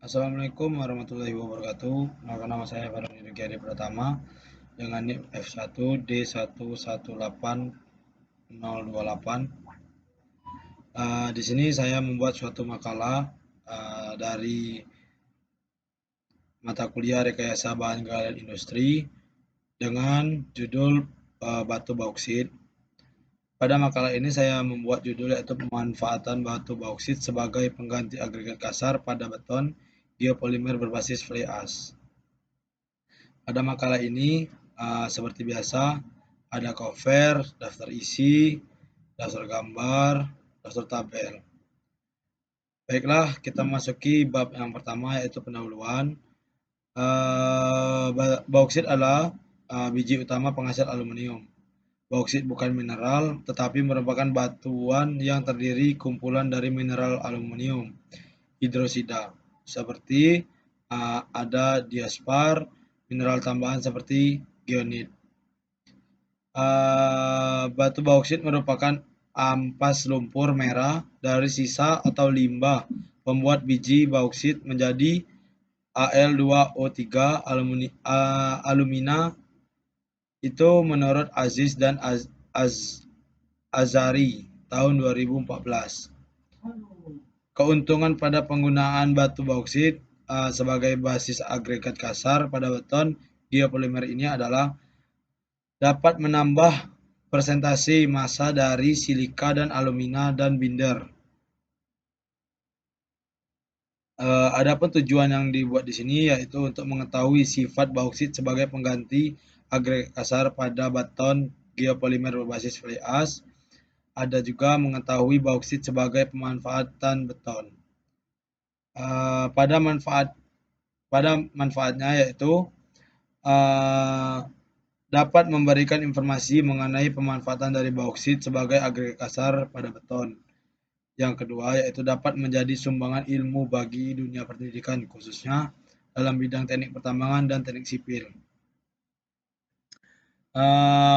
Assalamualaikum warahmatullahi wabarakatuh. Nama saya Faroni Adi Pratama dengan NIM F1D118028. Di sini saya membuat suatu makalah dari mata kuliah Rekayasa Bahan Galian Industri dengan judul Batu Bauksit. Pada makalah ini saya membuat judul yaitu pemanfaatan batu bauksit sebagai pengganti agregat kasar pada beton geopolimer berbasis fly ash. Pada makalah ini, seperti biasa, ada cover, daftar isi, daftar gambar, daftar tabel. Baiklah, kita masuki bab yang pertama yaitu pendahuluan. Bauksit adalah biji utama penghasil aluminium. Bauksit bukan mineral, tetapi merupakan batuan yang terdiri kumpulan dari mineral aluminium hidrosida, seperti ada diaspar, mineral tambahan seperti granit. Batu bauksit merupakan ampas lumpur merah dari sisa atau limbah pembuat biji bauksit menjadi Al2O3 alumina. Itu menurut Aziz dan Azari tahun 2014. Keuntungan pada penggunaan batu bauksit sebagai basis agregat kasar pada beton geopolimer ini adalah dapat menambah persentase massa dari silika dan alumina dan binder. Adapun tujuan yang dibuat di sini yaitu untuk mengetahui sifat bauksit sebagai pengganti agregat kasar pada beton geopolimer berbasis fly ash. Ada juga mengetahui bauksit sebagai pemanfaatan beton. Pada manfaatnya yaitu dapat memberikan informasi mengenai pemanfaatan dari bauksit sebagai agregat kasar pada beton. Yang kedua yaitu dapat menjadi sumbangan ilmu bagi dunia pendidikan, khususnya dalam bidang teknik pertambangan dan teknik sipil.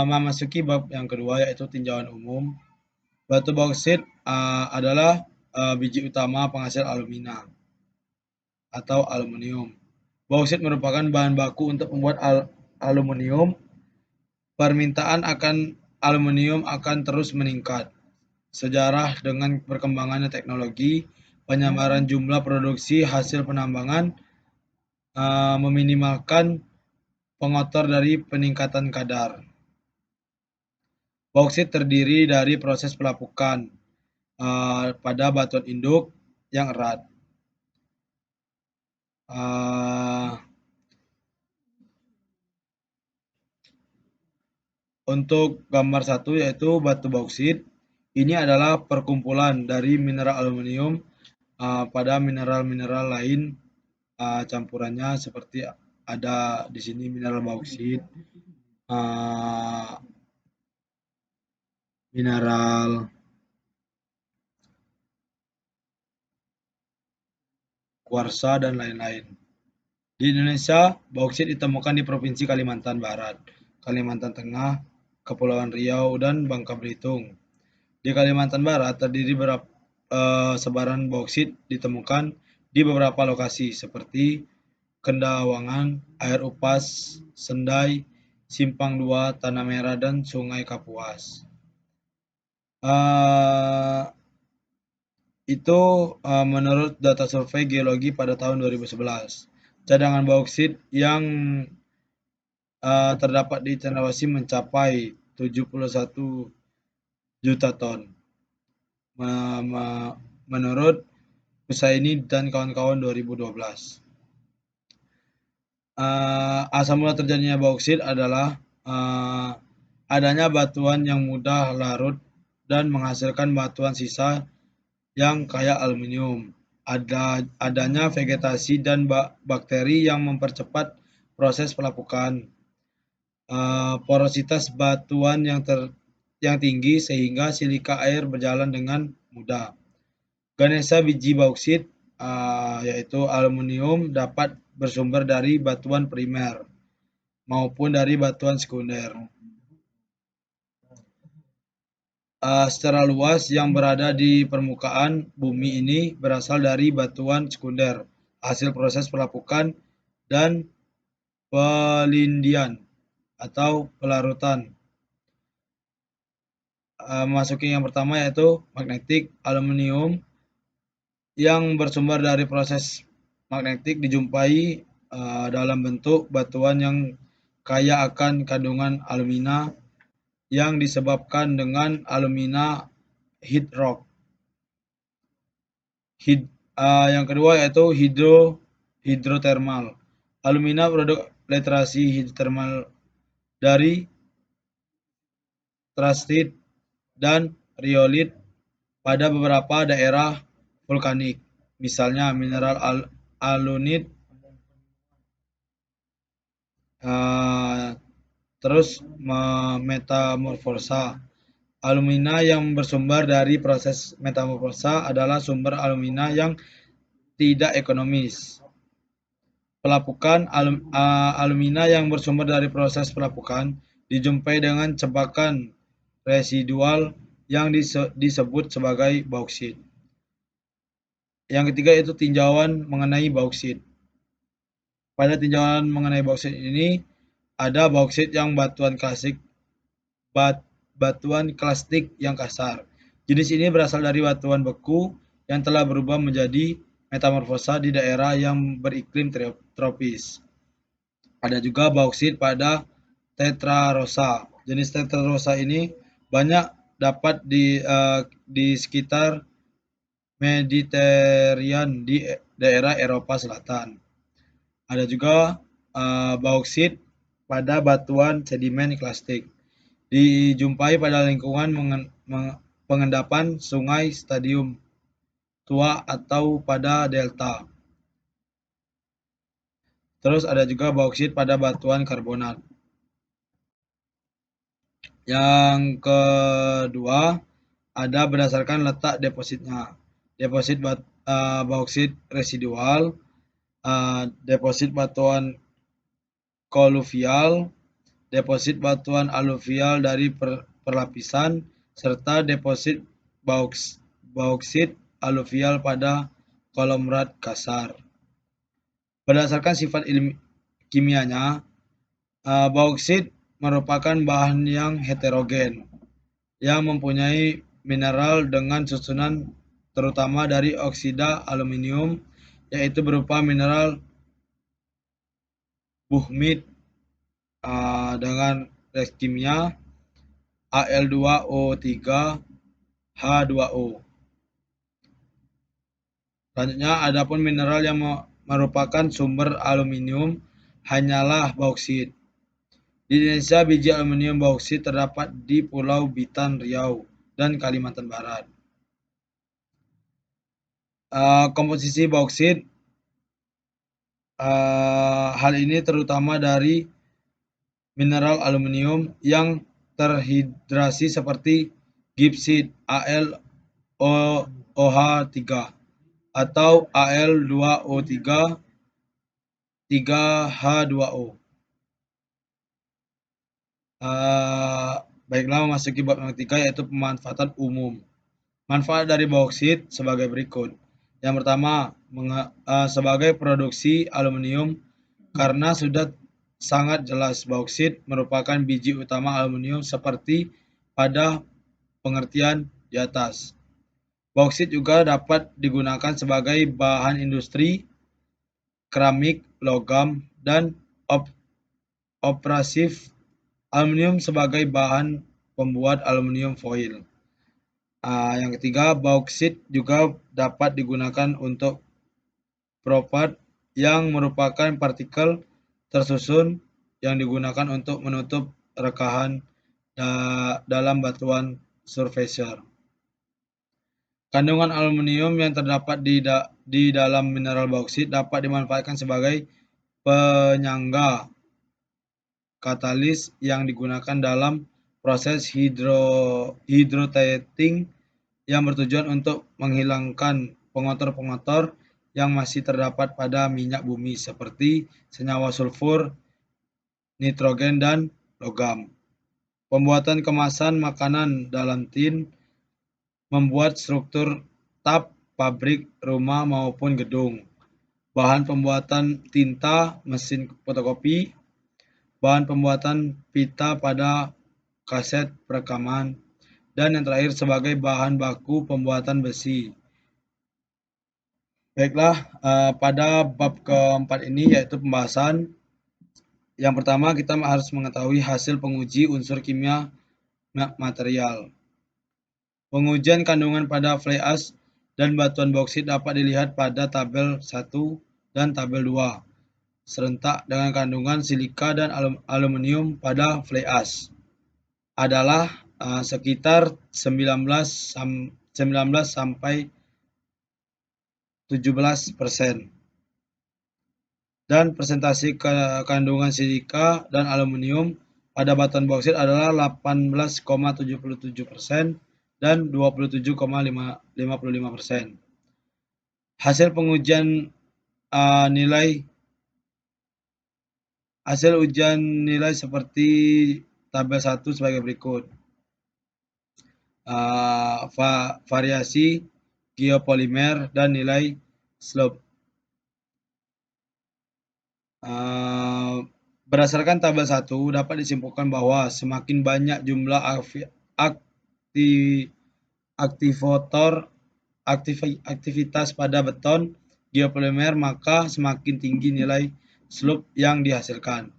Memasuki bab yang kedua yaitu tinjauan umum. Batu bauksit adalah biji utama penghasil alumina atau aluminium. Bauksit merupakan bahan baku untuk membuat aluminium. Permintaan akan aluminium akan terus meningkat. Sejarah dengan perkembangannya teknologi, penyamaran jumlah produksi hasil penambangan meminimalkan pengotor dari peningkatan kadar. Bauksit terdiri dari proses pelapukan pada batuan induk yang erat. Untuk gambar 1 yaitu batu bauksit. Ini adalah perkumpulan dari mineral aluminium pada mineral-mineral lain, campurannya seperti ada di sini mineral bauksit, mineral kuarsa dan lain-lain. Di Indonesia, bauksit ditemukan di Provinsi Kalimantan Barat, Kalimantan Tengah, Kepulauan Riau, dan Bangka Belitung. Di Kalimantan Barat terdiri sebaran bauksit ditemukan di beberapa lokasi seperti Kendawangan, Air Upas, Sendai, Simpang 2, Tanah Merah, dan Sungai Kapuas. Itu menurut data survei geologi pada tahun 2011. Cadangan bauksit yang terdapat di Cendrawasih mencapai 71 juta ton. Menurut Husaini dan kawan-kawan 2012. Asal mula terjadinya bauksit adalah adanya batuan yang mudah larut dan menghasilkan batuan sisa yang kaya aluminium. Adanya vegetasi dan bakteri yang mempercepat proses pelapukan. Porositas batuan yang tinggi sehingga silika air berjalan dengan mudah. Ganesha biji bauksit yaitu aluminium dapat bersumber dari batuan primer maupun dari batuan sekunder. Secara luas yang berada di permukaan bumi ini berasal dari batuan sekunder hasil proses pelapukan dan pelindian atau pelarutan. Masuki yang pertama yaitu magnetik. Aluminium yang bersumber dari proses magnetik dijumpai dalam bentuk batuan yang kaya akan kandungan alumina yang disebabkan dengan alumina heat rock. Yang kedua yaitu hidrotermal. Alumina produk letrasi hidrotermal dari tracit dan riolit pada beberapa daerah vulkanik, misalnya mineral alunit, terus metamorfosa. Alumina yang bersumber dari proses metamorfosa adalah sumber alumina yang tidak ekonomis. Pelapukan alumina yang bersumber dari proses pelapukan dijumpai dengan cebakan residual yang disebut sebagai bauksit. Yang ketiga itu tinjauan mengenai bauksit. Pada tinjauan mengenai bauksit ini ada bauksit yang batuan klastik yang kasar. Jenis ini berasal dari batuan beku yang telah berubah menjadi metamorfosa di daerah yang beriklim tropis. Ada juga bauksit pada tetrarosa. Jenis tetrarosa ini banyak dapat di sekitar Mediterranean di daerah Eropa Selatan. Ada juga bauksit pada batuan sedimen klastik. Dijumpai pada lingkungan pengendapan sungai stadium tua atau pada delta. Terus ada juga bauksit pada batuan karbonat. Yang kedua ada berdasarkan letak depositnya. Deposit bauksit residual, deposit batuan koluvial, deposit batuan aluvial dari perlapisan, serta deposit bauksit aluvial pada konglomerat kasar. Berdasarkan sifat kimianya, bauksit merupakan bahan yang heterogen, yang mempunyai mineral dengan susunan terutama dari oksida aluminium, yaitu berupa mineral boehmite dengan reaksi kimia Al2O3H2O. Selanjutnya, adapun mineral yang merupakan sumber aluminium hanyalah bauksit. Di Indonesia, biji aluminium bauksit terdapat di Pulau Bintan, Riau, dan Kalimantan Barat. Komposisi bauksit, hal ini terutama dari mineral aluminium yang terhidrasi seperti gipsit AlOH3 atau Al2O3 3H2O. Baiklah, memasuki bab yang ketiga yaitu pemanfaatan umum. Manfaat dari bauksit sebagai berikut. Yang pertama, sebagai produksi aluminium, karena sudah sangat jelas bauksit merupakan biji utama aluminium seperti pada pengertian di atas. Bauksit juga dapat digunakan sebagai bahan industri, keramik, logam, dan abrasif. Aluminium sebagai bahan pembuat aluminium foil. Yang ketiga, bauksit juga dapat digunakan untuk propat yang merupakan partikel tersusun yang digunakan untuk menutup rekahan dalam batuan surfacer. Kandungan aluminium yang terdapat di dalam mineral bauksit dapat dimanfaatkan sebagai penyangga katalis yang digunakan dalam proses hydrotetting yang bertujuan untuk menghilangkan pengotor-pengotor yang masih terdapat pada minyak bumi seperti senyawa sulfur, nitrogen, dan logam. Pembuatan kemasan makanan dalam tin, membuat struktur tap pabrik, rumah, maupun gedung. bahan pembuatan tinta, mesin fotokopi, bahan pembuatan pita pada kaset perekaman, dan yang terakhir sebagai bahan baku pembuatan besi. Baiklah, pada bab keempat ini yaitu pembahasan. Yang pertama kita harus mengetahui hasil penguji unsur kimia material. Pengujian kandungan pada fly ash dan batuan bauksit dapat dilihat pada tabel 1 dan tabel 2, serentak dengan kandungan silika dan aluminium pada fly ash adalah sekitar 19 sampai 17%. Dan persentase kandungan silika dan aluminium pada batuan bauksit adalah 18,77% dan 27,55%. Hasil pengujian hasil ujian nilai seperti tabel 1 sebagai berikut. Variasi geopolimer dan nilai slope. Berdasarkan tabel 1 dapat disimpulkan bahwa semakin banyak jumlah aktivitas pada beton geopolimer, maka semakin tinggi nilai slope yang dihasilkan.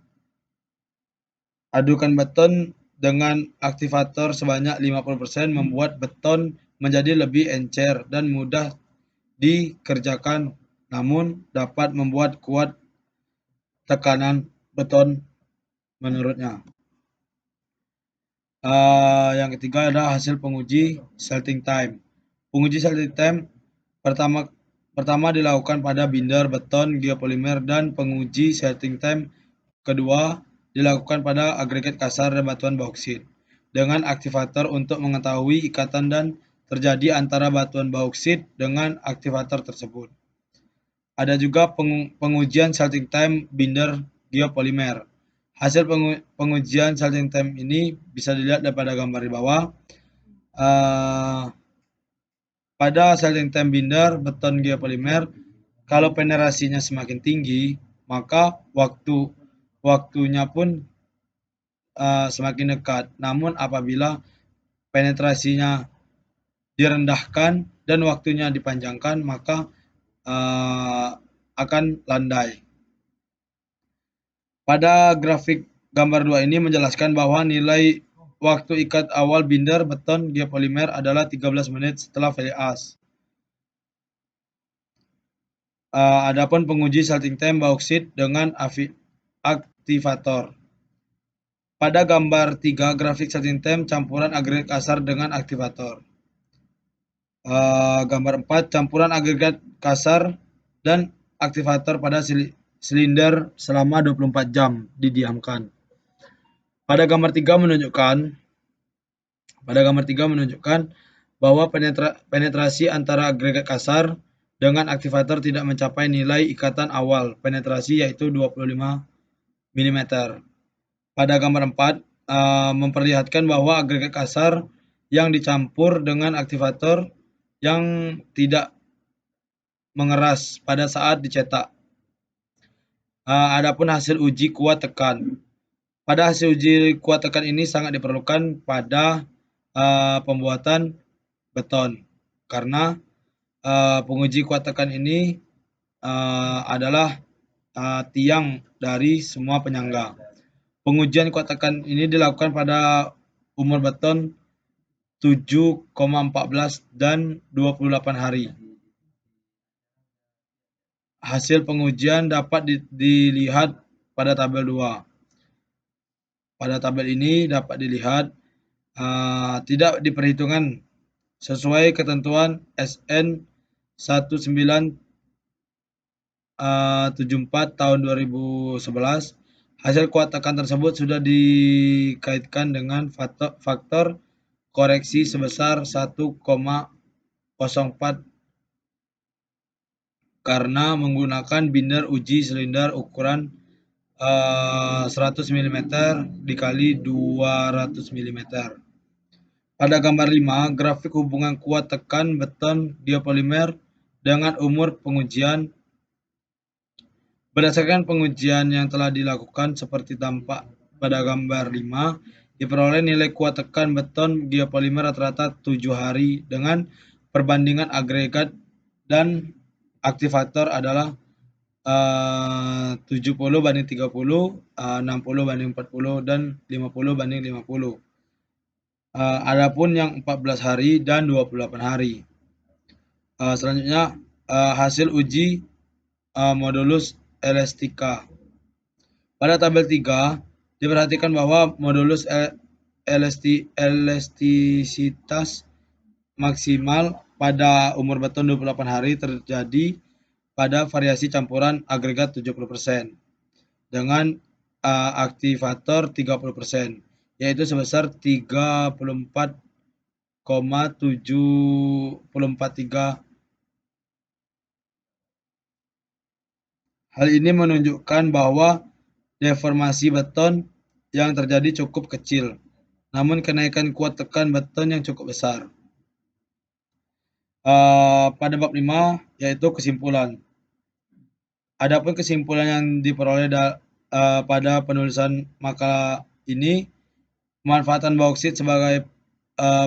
Adukan beton dengan aktivator sebanyak 50% membuat beton menjadi lebih encer dan mudah dikerjakan, namun dapat membuat kuat tekanan beton menurutnya. Yang ketiga adalah hasil penguji salting time. Penguji salting time pertama dilakukan pada binder beton geopolimer dan penguji salting time kedua dilakukan pada agregat kasar dan batuan bauksit dengan aktivator untuk mengetahui ikatan dan terjadi antara batuan bauksit dengan aktivator tersebut. Ada juga pengujian salting time binder geopolimer. Hasil pengujian salting time ini bisa dilihat daripada gambar di bawah. Pada salting time binder beton geopolimer, kalau penetrasinya semakin tinggi, maka waktunya pun semakin dekat. Namun apabila penetrasinya direndahkan dan waktunya dipanjangkan, maka akan landai. Pada grafik gambar 2 ini menjelaskan bahwa nilai waktu ikat awal binder beton geopolimer adalah 13 menit setelah fly ash. Adapun penguji salting time bauksit dengan aktivator. Pada gambar 3 grafik salting time campuran agregat kasar dengan aktivator. Gambar 4 campuran agregat kasar dan aktivator pada silinder selama 24 jam didiamkan. Pada gambar 3 menunjukkan bahwa penetrasi antara agregat kasar dengan aktivator tidak mencapai nilai ikatan awal penetrasi yaitu 25 mm. Pada gambar 4 memperlihatkan bahwa agregat kasar yang dicampur dengan aktivator yang tidak mengeras pada saat dicetak. Adapun hasil uji kuat tekan. Pada hasil uji kuat tekan ini sangat diperlukan pada pembuatan beton, karena penguji kuat tekan ini adalah tiang dari semua penyangga. Pengujian kuat tekan ini dilakukan pada umur beton 7,14 dan 28 hari. Hasil pengujian dapat dilihat pada tabel 2. Pada tabel ini dapat dilihat tidak diperhitungkan sesuai ketentuan SN 1974 tahun 2011. Hasil kuat tekan tersebut sudah dikaitkan dengan faktor koreksi sebesar 1,04 karena menggunakan binder uji silinder ukuran 100 mm dikali 200 mm. Pada gambar 5, grafik hubungan kuat tekan beton geopolimer dengan umur pengujian Berdasarkan pengujian yang telah dilakukan seperti tampak pada gambar 5, diperoleh nilai kuat tekan beton geopolimer rata-rata 7 hari dengan perbandingan agregat dan aktivator adalah 70 banding 30, 60 banding 40, dan 50 banding 50. Adapun yang 14 hari dan 28 hari. Selanjutnya hasil uji modulus elastika. Pada tabel 3 diperhatikan bahwa modulus elastisitas maksimal pada umur beton 28 hari terjadi pada variasi campuran agregat 70% dengan aktivator 30%, yaitu sebesar 34,743. Hal ini menunjukkan bahwa deformasi beton yang terjadi cukup kecil, namun kenaikan kuat tekan beton yang cukup besar. Pada bab 5, yaitu kesimpulan. Adapun kesimpulan yang diperoleh pada penulisan makalah ini, pemanfaatan bauksit sebagai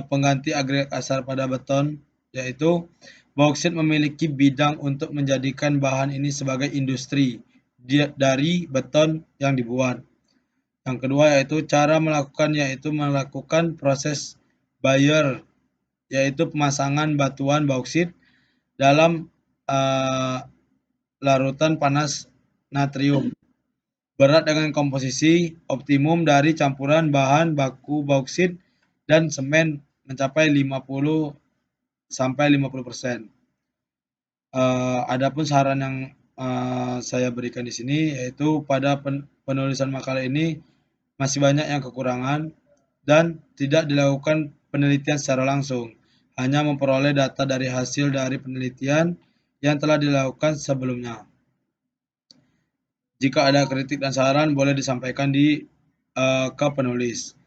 pengganti agregat kasar pada beton, yaitu bauksit memiliki bidang untuk menjadikan bahan ini sebagai industri dari beton yang dibuat. Yang kedua yaitu cara melakukan, yaitu melakukan proses Bayer, yaitu pemasangan batuan bauksit dalam larutan panas natrium berat dengan komposisi optimum dari campuran bahan baku bauksit dan semen mencapai 50–50%. Adapun saran yang saya berikan di sini yaitu pada penulisan makalah ini masih banyak yang kekurangan dan tidak dilakukan penelitian secara langsung, hanya memperoleh data dari hasil dari penelitian yang telah dilakukan sebelumnya. Jika ada kritik dan saran boleh disampaikan ke penulis.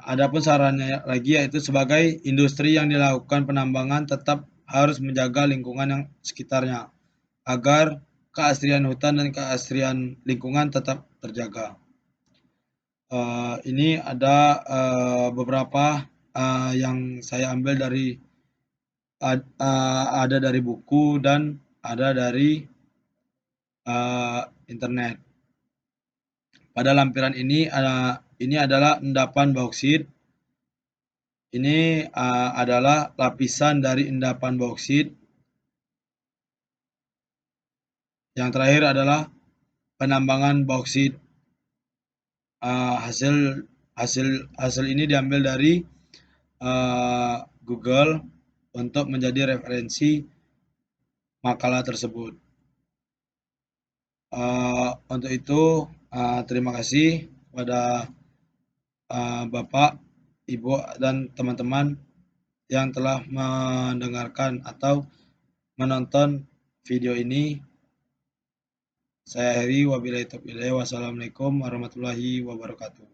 Adapun sarannya lagi yaitu sebagai industri yang dilakukan penambangan tetap harus menjaga lingkungan yang sekitarnya agar keasrian hutan dan keasrian lingkungan tetap terjaga. Ini ada beberapa yang saya ambil dari ada dari buku dan ada dari internet. Pada lampiran ini adalah endapan bauksit. Ini adalah lapisan dari endapan bauksit. Yang terakhir adalah penambangan bauksit. Hasil ini diambil dari Google untuk menjadi referensi makalah tersebut. Untuk itu terima kasih kepada Bapak, Ibu, dan teman-teman yang telah mendengarkan atau menonton video ini. Saya akhiri, wabillahi taufiq hidayah. Wassalamualaikum warahmatullahi wabarakatuh.